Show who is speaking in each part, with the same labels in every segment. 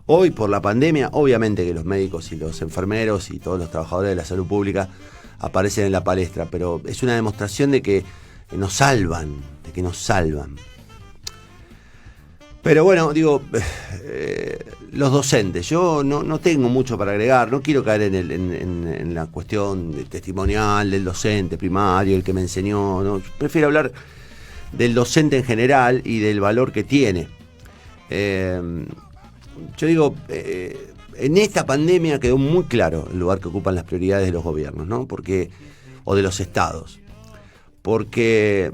Speaker 1: Hoy, por la pandemia, obviamente que los médicos y los enfermeros y todos los trabajadores de la salud pública aparecen en la palestra, pero es una demostración de que nos salvan, Pero bueno, digo, los docentes, yo no tengo mucho para agregar, no quiero caer en la cuestión testimonial del docente primario, el que me enseñó, ¿no? Prefiero hablar del docente en general y del valor que tiene. Yo digo, en esta pandemia quedó muy claro el lugar que ocupan las prioridades de los gobiernos, ¿no? O de los estados. Porque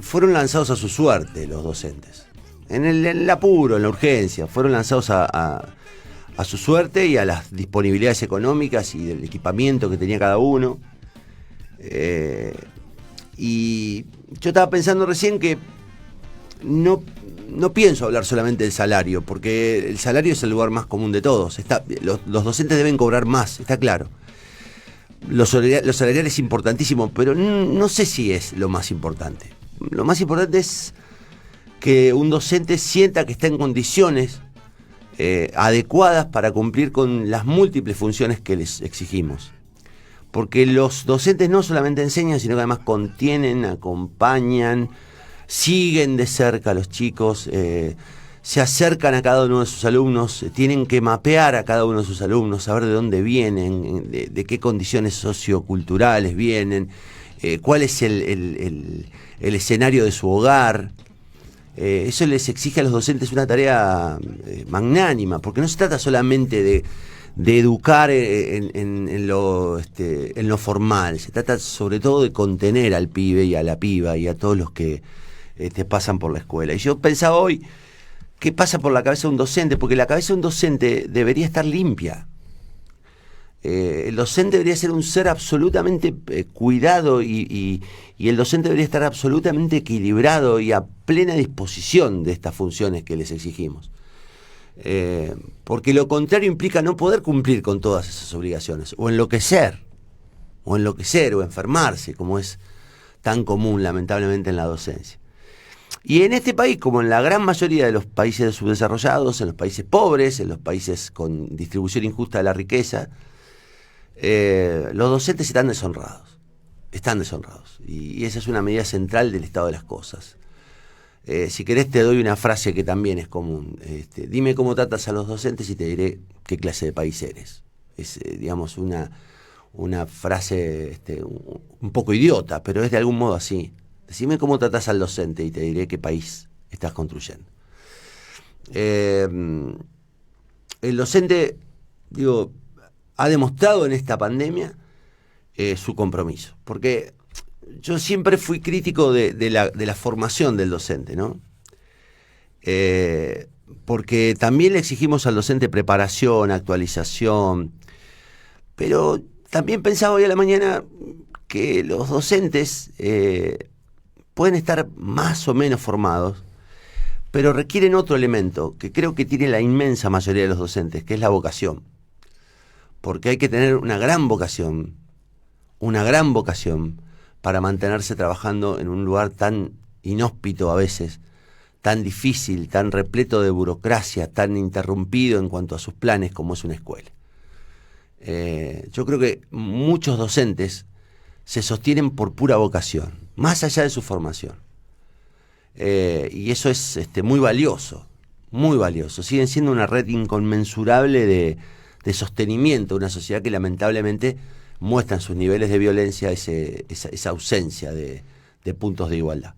Speaker 1: fueron lanzados a su suerte los docentes. En el apuro, en la urgencia, fueron lanzados a su suerte y a las disponibilidades económicas y del equipamiento que tenía cada uno. Y yo estaba pensando recién que no pienso hablar solamente del salario, porque el salario es el lugar más común de todos. Los docentes deben cobrar más, está claro. Los salariales es importantísimo, pero no sé si es lo más importante. Lo más importante es que un docente sienta que está en condiciones adecuadas para cumplir con las múltiples funciones que les exigimos. Porque los docentes no solamente enseñan, sino que además contienen, acompañan, siguen de cerca a los chicos, se acercan a cada uno de sus alumnos, tienen que mapear a cada uno de sus alumnos, saber de dónde vienen, de qué condiciones socioculturales vienen, cuál es el escenario de su hogar. Eso les exige a los docentes una tarea magnánima, porque no se trata solamente de educar en lo formal, se trata sobre todo de contener al pibe y a la piba y a todos los que pasan por la escuela. Y yo pensaba hoy, ¿qué pasa por la cabeza de un docente? Porque la cabeza de un docente debería estar limpia. El docente debería ser un ser absolutamente cuidado y el docente debería estar absolutamente equilibrado y a plena disposición de estas funciones que les exigimos. Porque lo contrario implica no poder cumplir con todas esas obligaciones, o enloquecer, o enfermarse, como es tan común lamentablemente en la docencia. Y en este país, como en la gran mayoría de los países subdesarrollados, en los países pobres, en los países con distribución injusta de la riqueza, los docentes están deshonrados. Y esa es una medida central del estado de las cosas. Si querés te doy una frase que también es común. Dime cómo tratas a los docentes y te diré qué clase de país eres. Es, digamos, una frase un poco idiota, pero es de algún modo así. Decime cómo tratas al docente y te diré qué país estás construyendo. El docente, ha demostrado en esta pandemia su compromiso. Porque yo siempre fui crítico de la formación del docente, ¿no? Porque también le exigimos al docente preparación, actualización, pero también pensaba hoy a la mañana que los docentes pueden estar más o menos formados, pero requieren otro elemento que creo que tiene la inmensa mayoría de los docentes, que es la vocación. Porque hay que tener una gran vocación para mantenerse trabajando en un lugar tan inhóspito a veces, tan difícil, tan repleto de burocracia, tan interrumpido en cuanto a sus planes como es una escuela. Yo creo que muchos docentes se sostienen por pura vocación, más allá de su formación. Y eso es muy valioso, muy valioso. Siguen siendo una red inconmensurable de sostenimiento de una sociedad que lamentablemente muestra en sus niveles de violencia esa ausencia de puntos de igualdad.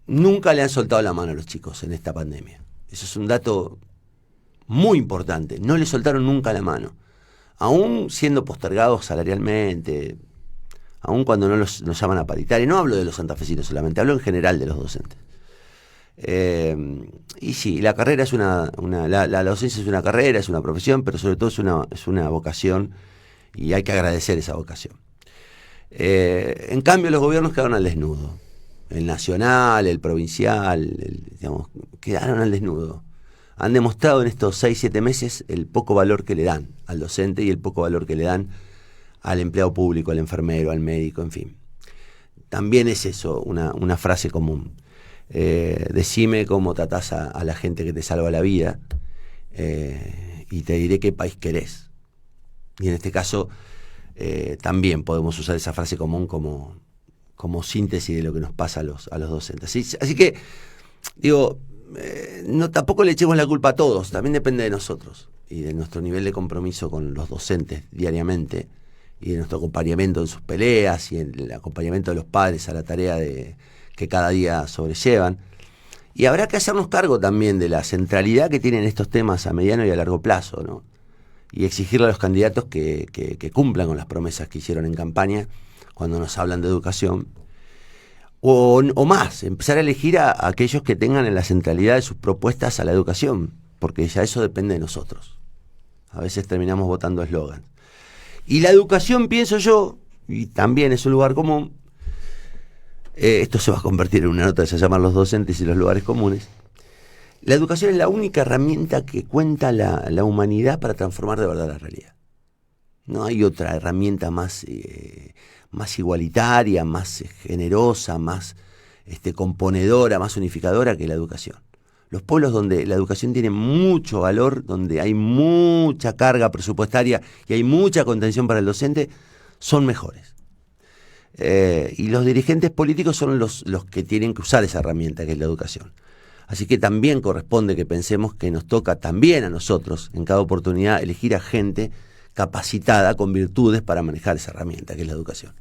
Speaker 1: Nunca le han soltado la mano a los chicos en esta pandemia. Eso es un dato muy importante. No le soltaron nunca la mano. Aún siendo postergados salarialmente, aún cuando no los llaman a paritaria. No hablo de los santafesinos solamente, hablo en general de los docentes. Y sí, la carrera es la docencia es una carrera, es una profesión, pero sobre todo es una vocación y hay que agradecer esa vocación. En cambio los gobiernos quedaron al desnudo. El nacional, el provincial, quedaron al desnudo. Han demostrado en estos 6-7 meses el poco valor que le dan al docente y el poco valor que le dan al empleado público, al enfermero, al médico, en fin. También es eso, una frase común. decime cómo tratás a la gente que te salva la vida, y te diré qué país querés. Y en este caso también podemos usar esa frase común como síntesis de lo que nos pasa a los docentes. Así que, digo, no, tampoco le echemos la culpa a todos, también depende de nosotros y de nuestro nivel de compromiso con los docentes diariamente y de nuestro acompañamiento en sus peleas y en el acompañamiento de los padres a la tarea que cada día sobrellevan. Y habrá que hacernos cargo también de la centralidad que tienen estos temas a mediano y a largo plazo, ¿no? Y exigirle a los candidatos que cumplan con las promesas que hicieron en campaña cuando nos hablan de educación. O más, empezar a elegir a aquellos que tengan en la centralidad de sus propuestas a la educación, porque ya eso depende de nosotros. A veces terminamos votando eslogan. Y la educación, pienso yo, y también es un lugar común, esto se va a convertir en una nota que se llama Los docentes y los lugares comunes. La educación es la única herramienta que cuenta la humanidad para transformar de verdad la realidad. No hay otra herramienta más igualitaria, más generosa, más componedora, más unificadora que la educación. Los pueblos donde la educación tiene mucho valor, donde hay mucha carga presupuestaria y hay mucha contención para el docente, son mejores. Y los dirigentes políticos son los que tienen que usar esa herramienta que es la educación. Así que también corresponde que pensemos que nos toca también a nosotros, en cada oportunidad, elegir a gente capacitada con virtudes para manejar esa herramienta que es la educación.